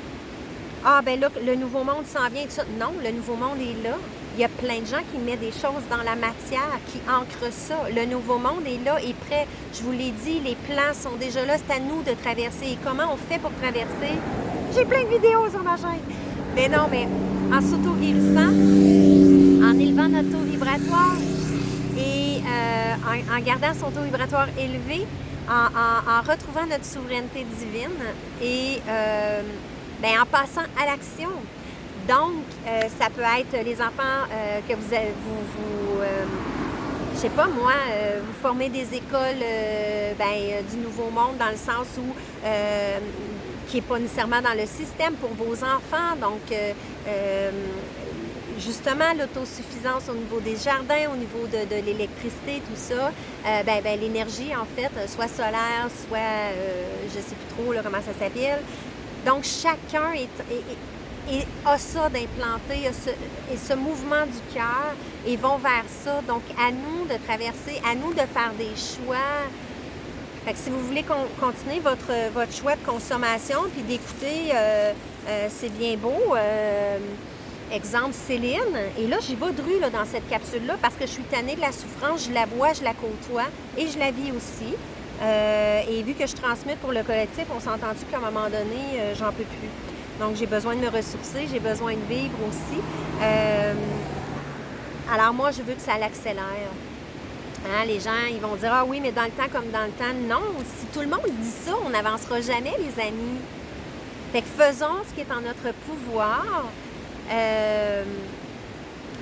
ah ben là, le nouveau monde s'en vient, tout ça. Non, le nouveau monde est là. Il y a plein de gens qui mettent des choses dans la matière, qui ancrent ça. Le nouveau monde est là, est prêt. Je vous l'ai dit, les plans sont déjà là, c'est à nous de traverser. Et comment on fait pour traverser? J'ai plein de vidéos sur ma chaîne. Mais non, mais en s'auto-guérissant, en élevant notre taux vibratoire et en gardant son taux vibratoire élevé, en retrouvant notre souveraineté divine et en passant à l'action. Donc, ça peut être les enfants que je sais pas moi, vous formez des écoles du Nouveau Monde dans le sens où qui n'est pas nécessairement dans le système pour vos enfants. Donc, justement, l'autosuffisance au niveau des jardins, au niveau de l'électricité, tout ça, l'énergie, en fait, soit solaire, soit, je ne sais plus trop là, comment ça s'appelle. Donc, chacun a ça d'implanter, et ce mouvement du cœur, et vont vers ça. Donc, à nous de traverser, à nous de faire des choix. Fait que si vous voulez continuer votre choix de consommation, puis d'écouter, c'est bien beau, exemple Céline, et là, j'y vais de rue là, dans cette capsule-là, parce que je suis tannée de la souffrance, je la vois, je la côtoie, et je la vis aussi. Et vu que je transmets pour le collectif, on s'entend-tu qu'à un moment donné, j'en peux plus. Donc, j'ai besoin de me ressourcer, j'ai besoin de vivre aussi. Alors, moi, je veux que ça l'accélère. Hein, les gens, ils vont dire « Ah oui, mais dans le temps comme dans le temps. » Non, si tout le monde dit ça, on n'avancera jamais, les amis. Fait que faisons ce qui est en notre pouvoir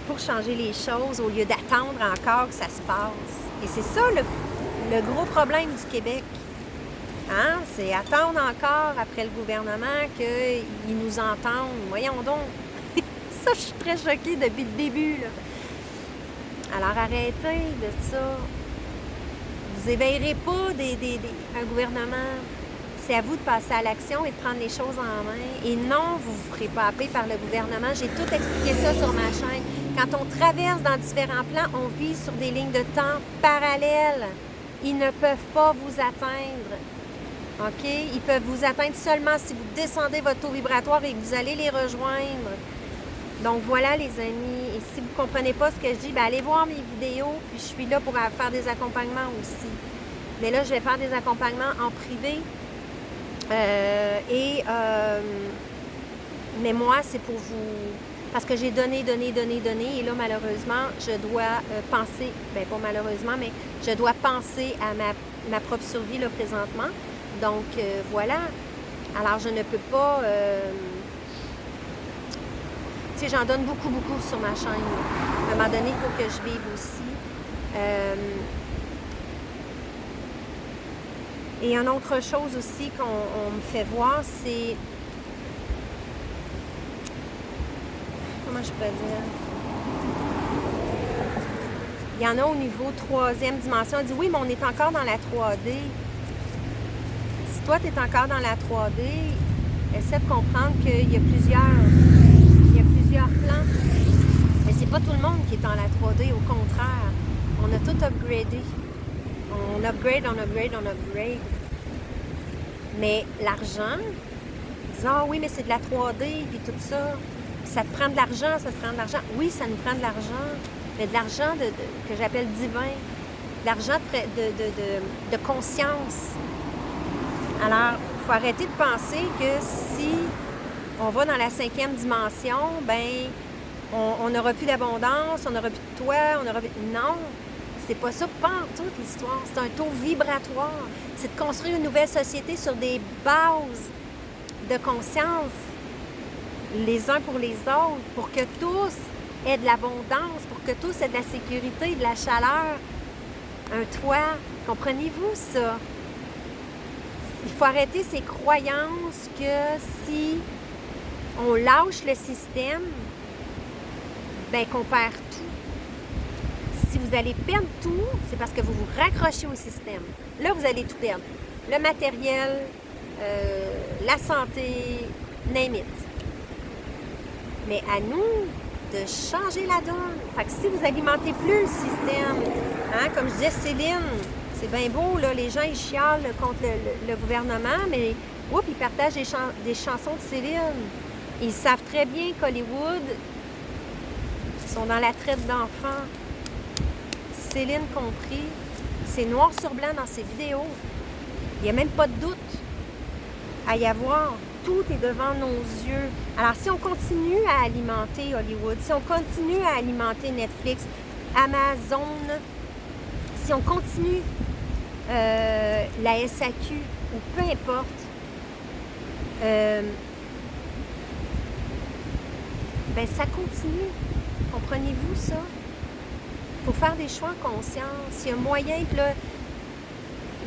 pour changer les choses au lieu d'attendre encore que ça se passe. Et c'est ça le gros problème du Québec. Hein? C'est attendre encore après le gouvernement qu'ils nous entendent. Voyons donc. Ça, je suis très choquée depuis le début, là. Alors arrêtez de ça. Vous éveillerez pas un gouvernement. C'est à vous de passer à l'action et de prendre les choses en main. Et non, vous ne vous ferez pas happer par le gouvernement. J'ai tout expliqué ça sur ma chaîne. Quand on traverse dans différents plans, on vit sur des lignes de temps parallèles. Ils ne peuvent pas vous atteindre. OK? Ils peuvent vous atteindre seulement si vous descendez votre taux vibratoire et que vous allez les rejoindre. Donc voilà les amis, et si vous ne comprenez pas ce que je dis, allez voir mes vidéos, puis je suis là pour faire des accompagnements aussi. Mais là, je vais faire des accompagnements en privé. Mais moi, c'est pour vous... Parce que j'ai donné, et là, malheureusement, je dois penser... Bien, pas malheureusement, mais je dois penser à ma propre survie, là, présentement. Donc, voilà. Alors, je ne peux pas... Tu sais, j'en donne beaucoup sur ma chaîne. À un moment donné, il faut que je vive aussi. Et une autre chose aussi qu'on me fait voir, c'est... Comment je pourrais dire? Il y en a au niveau 3e dimension. On dit, oui, mais on est encore dans la 3D. Si toi, tu es encore dans la 3D, essaie de comprendre qu'il y a plusieurs plans. Mais c'est pas tout le monde qui est dans la 3D, au contraire. On a tout upgradé. On upgrade. Mais l'argent, disant, ah oui, mais c'est de la 3D, puis tout ça. Puis ça te prend de l'argent, Oui, ça nous prend de l'argent, mais de l'argent que j'appelle divin. De l'argent de conscience. Alors, il faut arrêter de penser que si on va dans la 5e dimension, ben on n'aura plus d'abondance, on n'aura plus de toit, on n'aura plus... Non, c'est pas ça, pas en toute l'histoire. C'est un taux vibratoire. C'est de construire une nouvelle société sur des bases de conscience, les uns pour les autres, pour que tous aient de l'abondance, pour que tous aient de la sécurité, de la chaleur, un toit. Comprenez-vous ça? Il faut arrêter ces croyances que si on lâche le système, ben qu'on perd tout. Si vous allez perdre tout, c'est parce que vous vous raccrochez au système. Là, vous allez tout perdre. Le matériel, la santé, name it. Mais à nous de changer la donne. Fait que si vous alimentez plus le système, hein, comme je disais, Céline, c'est bien beau, là, les gens ils chialent contre le gouvernement, mais oups, ils partagent des chansons de Céline. Ils savent très bien qu'Hollywood sont dans la traite d'enfants. Céline compris. C'est noir sur blanc dans ses vidéos. Il n'y a même pas de doute à y avoir. Tout est devant nos yeux. Alors, si on continue à alimenter Hollywood, si on continue à alimenter Netflix, Amazon, si on continue la SAQ, ou peu importe, ben ça continue. Comprenez-vous ça? Il faut faire des choix en conscience. Il y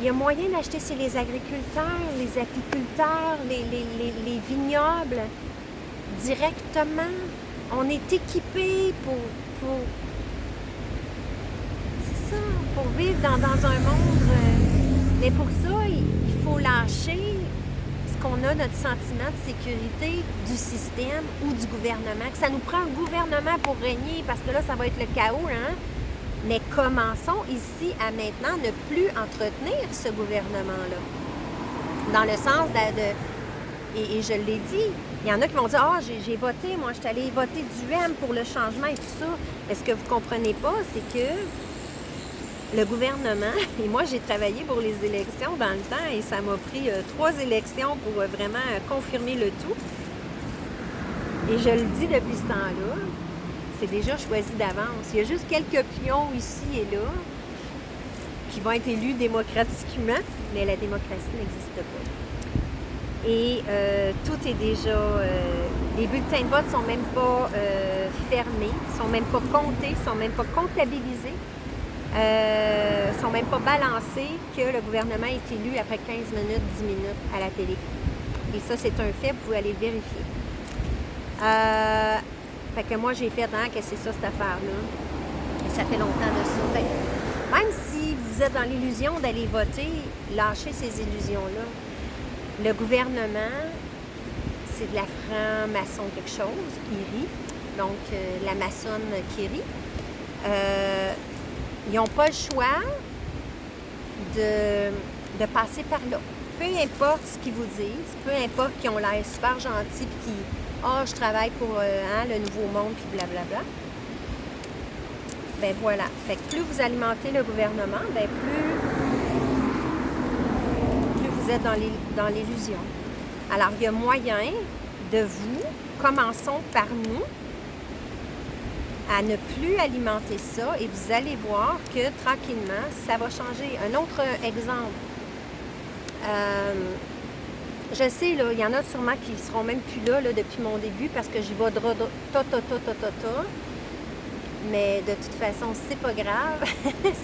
a moyen, d'acheter chez les agriculteurs, les apiculteurs, les vignobles directement. On est équipé c'est ça, pour vivre dans un monde. Mais pour ça, il faut lâcher ce qu'on a, notre sentiment de sécurité du système ou du gouvernement. Que ça nous prend un gouvernement pour régner, parce que là, ça va être le chaos, hein? Mais commençons ici à maintenant ne plus entretenir ce gouvernement-là. Dans le sens et je l'ai dit, il y en a qui vont dire « Ah, j'ai voté, moi, je suis allée voter du M pour le changement et tout ça. » Mais ce que vous ne comprenez pas, c'est que le gouvernement, et moi, j'ai travaillé pour les élections dans le temps et ça m'a pris 3 élections pour vraiment confirmer le tout. Et je le dis depuis ce temps-là, c'est déjà choisi d'avance. Il y a juste quelques pions ici et là qui vont être élus démocratiquement, mais la démocratie n'existe pas. Et tout est déjà... les bulletins de vote ne sont même pas fermés, ne sont même pas comptés, ne sont même pas comptabilisés, ne sont même pas balancés que le gouvernement est élu après 15 minutes, 10 minutes à la télé. Et ça, c'est un fait, vous pouvez aller vérifier. Fait que moi, j'ai fait, hein, que c'est ça, cette affaire-là. Et ça fait longtemps de ça. Fait que même si vous êtes dans l'illusion d'aller voter, lâchez ces illusions-là. Le gouvernement, c'est de la franc-maçon quelque chose, IRI, donc la maçonne qui rit. Ils n'ont pas le choix de passer par là. Peu importe ce qu'ils vous disent, peu importe qu'ils ont l'air super gentils et qu'ils je travaille pour le nouveau monde, puis blablabla. Ben voilà. Fait que plus vous alimentez le gouvernement, ben plus vous êtes dans l'illusion. Alors, il y a moyen de vous, commençons par nous, à ne plus alimenter ça et vous allez voir que tranquillement, ça va changer. Un autre exemple. Je sais, là, il y en a sûrement qui ne seront même plus là, depuis mon début parce que j'y vais mais de toute façon, c'est pas grave.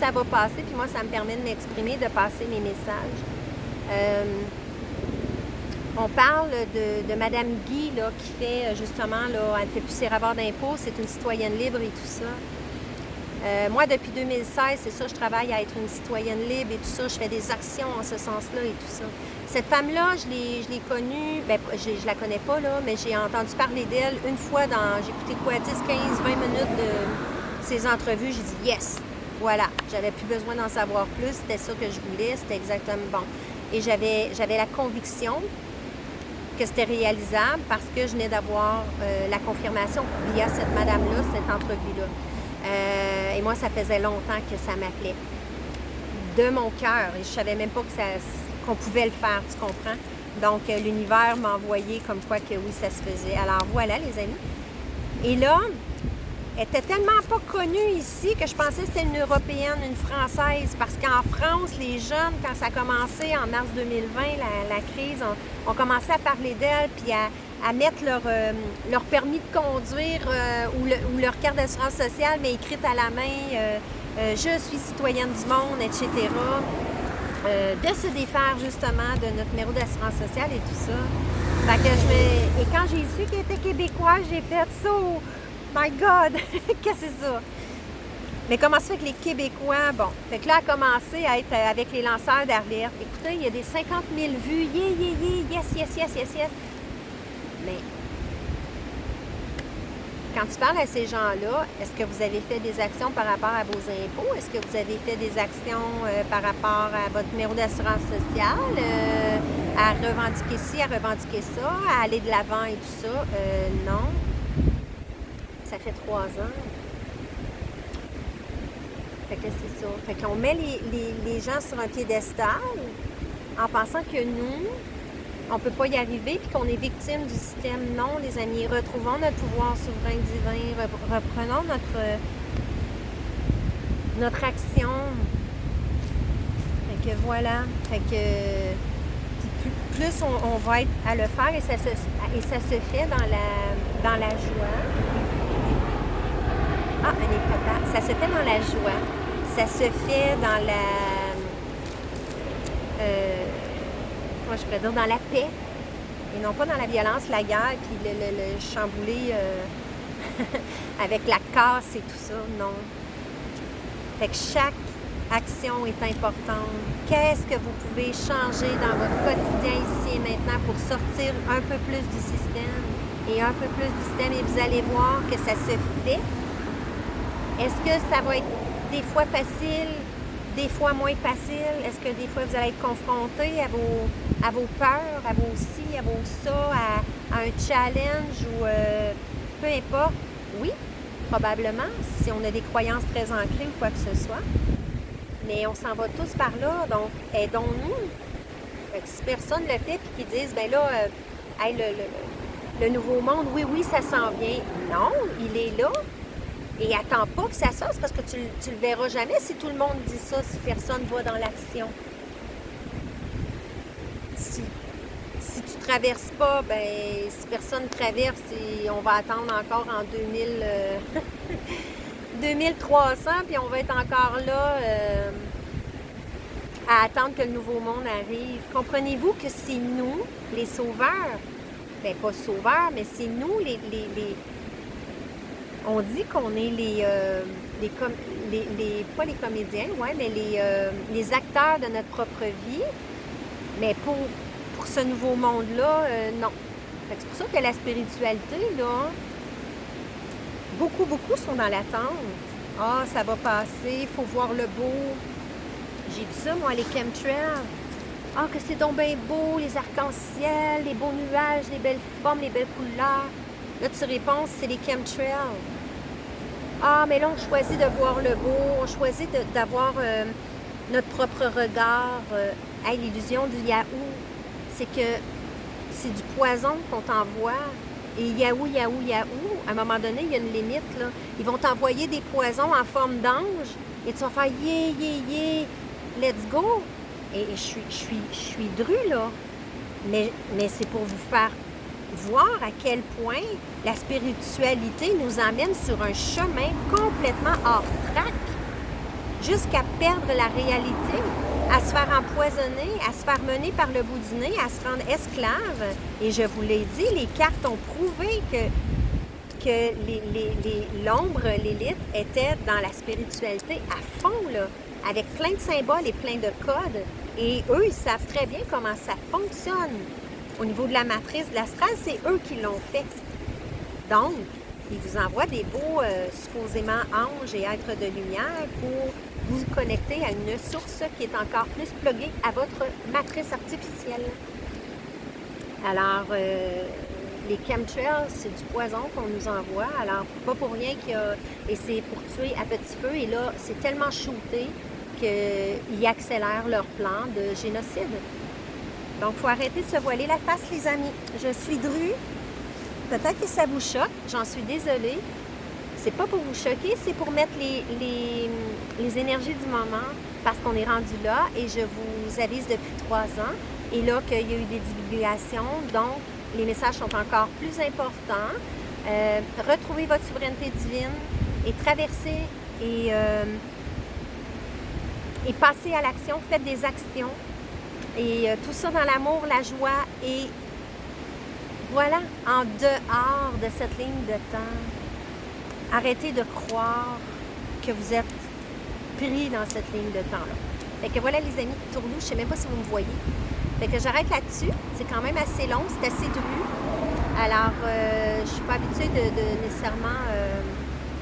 Ça va passer, puis moi, ça me permet de m'exprimer, de passer mes messages. On parle de Madame Guy, là, qui fait justement, là, elle ne fait plus ses rapports d'impôts, c'est une citoyenne libre et tout ça. Moi, depuis 2016, c'est ça, je travaille à être une citoyenne libre et tout ça. Je fais des actions en ce sens-là et tout ça. Cette femme-là, je l'ai connue, ben, je la connais pas, là, mais j'ai entendu parler d'elle une fois j'ai écouté quoi, 10, 15, 20 minutes de ses entrevues. J'ai dit, yes, voilà, j'avais plus besoin d'en savoir plus, c'était ça que je voulais, c'était exactement bon. Et j'avais la conviction que c'était réalisable parce que je venais d'avoir la confirmation via cette madame-là, cette entrevue-là. Et moi, ça faisait longtemps que ça m'appelait. De mon cœur. Et je savais même pas qu'on pouvait le faire, tu comprends? Donc, l'univers m'a envoyé comme quoi que oui, ça se faisait. Alors, voilà, les amis. Et là, elle était tellement pas connue ici que je pensais que c'était une Européenne, une Française. Parce qu'en France, les jeunes, quand ça a commencé en mars 2020, la crise, ont commencé à parler d'elle, puis à mettre leur permis de conduire ou leur carte d'assurance sociale, mais écrite à la main, je suis citoyenne du monde, etc. De se défaire justement de notre numéro d'assurance sociale et tout ça. Fait que et quand j'ai su qu'elle était québécoise, j'ai fait ça. Oh my God! Qu'est-ce que c'est ça? Mais comment ça fait que les Québécois, bon, fait que là, elle a commencé à être avec les lanceurs d'alerte. Écoutez, il y a des 50 000 vues, yes, yes, yes, yes, yes. Mais quand tu parles à ces gens-là, est-ce que vous avez fait des actions par rapport à vos impôts? Est-ce que vous avez fait des actions par rapport à votre numéro d'assurance sociale? À revendiquer ci, à revendiquer ça, à aller de l'avant et tout ça? Non. Ça fait 3 ans. Fait que c'est ça. Fait qu'on met les gens sur un piédestal en pensant que nous, on ne peut pas y arriver puis qu'on est victime du système. Non, les amis, retrouvons notre pouvoir souverain divin, reprenons notre action. Fait que voilà. Fait que plus on va être à le faire et ça se fait dans la joie. Ah, un papa. Ça se fait dans la joie. Ça se fait dans la... comment je pourrais dire? Dans la paix. Et non pas dans la violence, la guerre, puis le chamboulé avec la casse et tout ça. Non. Fait que chaque action est importante. Qu'est-ce que vous pouvez changer dans votre quotidien ici et maintenant pour sortir un peu plus du système et un peu plus du système et vous allez voir que ça se fait. Est-ce que ça va être des fois facile, des fois moins facile? Est-ce que des fois vous allez être confronté à vos peurs, à vos ci, à vos ça, à un challenge ou peu importe? Oui, probablement, si on a des croyances très ancrées ou quoi que ce soit. Mais on s'en va tous par là, donc aidons-nous. Si personne le fait puis qu'ils disent, ben là, hey, le nouveau monde, oui, ça s'en vient. Non, il est là. Et attends pas que ça sorte parce que tu le verras jamais si tout le monde dit ça, si personne va dans l'action. Si tu traverses pas, ben si personne traverse, on va attendre encore en 2300, puis on va être encore là à attendre que le nouveau monde arrive. Comprenez-vous que c'est nous, les sauveurs, ben pas sauveurs, mais c'est nous on dit qu'on est pas les comédiens, ouais, mais les acteurs de notre propre vie. Mais pour pour ce nouveau monde-là, non. Fait que c'est pour ça que la spiritualité, là, beaucoup sont dans l'attente. Ah, ça va passer, il faut voir le beau. J'ai vu ça, moi, les chemtrails. Ah, que c'est donc bien beau, les arcs-en-ciel, les beaux nuages, les belles formes, les belles couleurs. Là, tu réponds, c'est les chemtrails. Ah, mais là, on choisit de voir le beau, on choisit d'avoir notre propre regard. Hey, l'illusion du Yahoo, c'est que c'est du poison qu'on t'envoie. Et Yahoo, à un moment donné, il y a une limite, là. Ils vont t'envoyer des poisons en forme d'ange et tu vas faire yeah, let's go. Et je suis drue, là. Mais c'est pour vous faire voir à quel point la spiritualité nous emmène sur un chemin complètement hors track, jusqu'à perdre la réalité, à se faire empoisonner, à se faire mener par le bout du nez, à se rendre esclave. Et je vous l'ai dit, les cartes ont prouvé que l'ombre, l'élite, était dans la spiritualité à fond, là, avec plein de symboles et plein de codes. Et eux, ils savent très bien comment ça fonctionne. Au niveau de la matrice de l'astral, c'est eux qui l'ont fait. Donc, ils vous envoient des beaux, supposément, anges et êtres de lumière pour vous connecter à une source qui est encore plus pluguée à votre matrice artificielle. Alors, les chemtrails, c'est du poison qu'on nous envoie. Alors, pas pour rien qu'il y a... Et c'est pour tuer à petit feu. Et là, c'est tellement shooté qu'ils accélèrent leur plan de génocide. Donc, il faut arrêter de se voiler la face, les amis. Je suis drue. Peut-être que ça vous choque. J'en suis désolée. C'est pas pour vous choquer, c'est pour mettre les énergies du moment parce qu'on est rendu là et je vous avise depuis 3 ans. Et là, qu'il y a eu des divulgations, donc les messages sont encore plus importants. Retrouvez votre souveraineté divine et traversez et passez à l'action. Faites des actions. Et tout ça dans l'amour, la joie et voilà, en dehors de cette ligne de temps. Arrêtez de croire que vous êtes pris dans cette ligne de temps-là. Fait que voilà les amis, Tourlou, je ne sais même pas si vous me voyez. Fait que j'arrête là-dessus. C'est quand même assez long, c'est assez dru. Alors, je ne suis pas habituée de nécessairement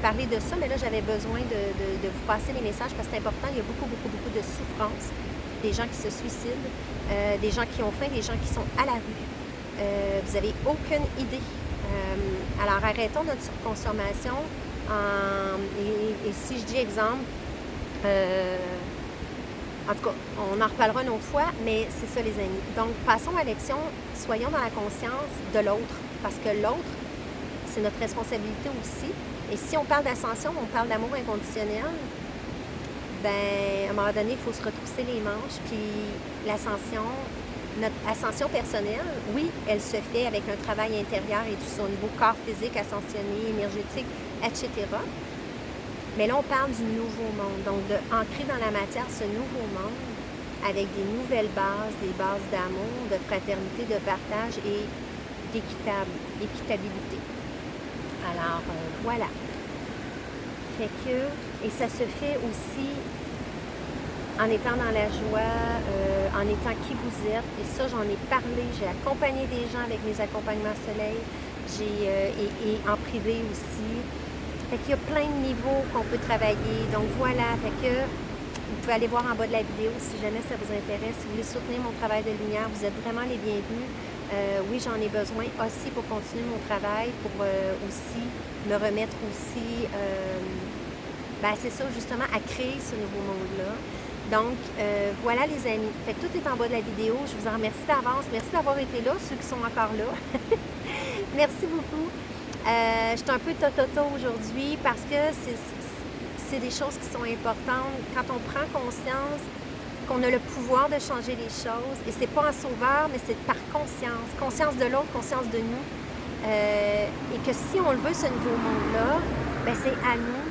parler de ça, mais là, j'avais besoin de vous passer les messages parce que c'est important. Il y a beaucoup de souffrance. Des gens qui se suicident, des gens qui ont faim, des gens qui sont à la rue. Vous n'avez aucune idée. Alors, arrêtons notre surconsommation. Et si je dis exemple, en tout cas, on en reparlera une autre fois, mais c'est ça les amis. Donc, passons à l'action, soyons dans la conscience de l'autre, parce que l'autre, c'est notre responsabilité aussi. Et si on parle d'ascension, on parle d'amour inconditionnel, ben, à un moment donné, il faut se retrousser les manches, puis l'ascension, notre ascension personnelle, oui, elle se fait avec un travail intérieur et tout ça, au niveau corps physique, ascensionné, énergétique, etc. Mais là, on parle du nouveau monde, donc d'ancrer dans la matière ce nouveau monde avec des nouvelles bases, des bases d'amour, de fraternité, de partage et d'équitabilité. Alors, voilà. Fait que, et ça se fait aussi en étant dans la joie, en étant qui vous êtes. Et ça, j'en ai parlé. J'ai accompagné des gens avec mes accompagnements soleil. Et en privé aussi. Fait qu'il y a plein de niveaux qu'on peut travailler. Donc voilà, fait que vous pouvez aller voir en bas de la vidéo si jamais ça vous intéresse. Si vous voulez soutenir mon travail de lumière, vous êtes vraiment les bienvenus. Oui, j'en ai besoin aussi pour continuer mon travail, pour aussi me remettre aussi, c'est ça justement, à créer ce nouveau monde-là. Donc, voilà les amis. Fait que tout est en bas de la vidéo. Je vous en remercie d'avance. Merci d'avoir été là, ceux qui sont encore là. Merci beaucoup. Je suis un peu tototo aujourd'hui parce que c'est des choses qui sont importantes. Quand on prend conscience qu'on a le pouvoir de changer les choses, et c'est pas en sauveur, mais c'est par conscience. Conscience de l'autre, conscience de nous. Et que si on le veut, ce nouveau monde-là, ben c'est à nous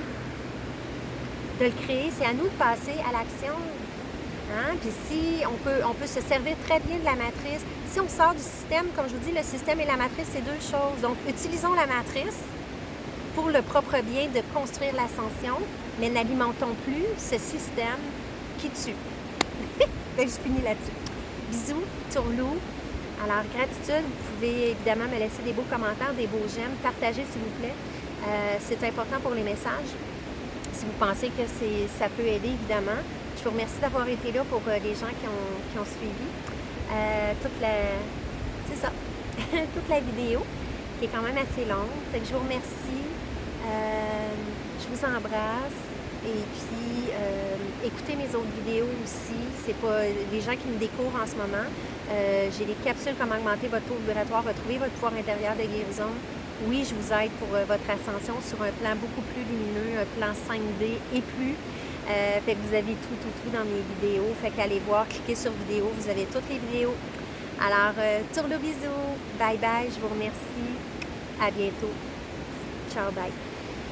de le créer, c'est à nous de passer à l'action. Hein? Puis si on peut se servir très bien de la matrice. Si on sort du système, comme je vous dis, le système et la matrice, c'est deux choses. Donc, utilisons la matrice pour le propre bien de construire l'ascension, mais n'alimentons plus ce système qui tue. Ben, je finis là-dessus. Bisous, Tourlou. Alors, gratitude, vous pouvez évidemment me laisser des beaux commentaires, des beaux j'aime, partagez s'il vous plaît. C'est important pour les messages. Si vous pensez que ça peut aider, évidemment. Je vous remercie d'avoir été là pour les gens qui ont suivi c'est ça, toute la vidéo, qui est quand même assez longue. Fait que je vous remercie. Je vous embrasse. Et puis, écoutez mes autres vidéos aussi. C'est pas les gens qui me découvrent en ce moment. J'ai les capsules comment augmenter votre taux vibratoire, retrouver votre pouvoir intérieur de guérison. Oui, je vous aide pour votre ascension sur un plan beaucoup plus lumineux, un plan 5D et plus. Fait que vous avez tout dans mes vidéos. Fait qu'allez voir, cliquez sur vidéo, vous avez toutes les vidéos. Alors, tourne le bisou. Bye bye, je vous remercie. À bientôt. Ciao, bye.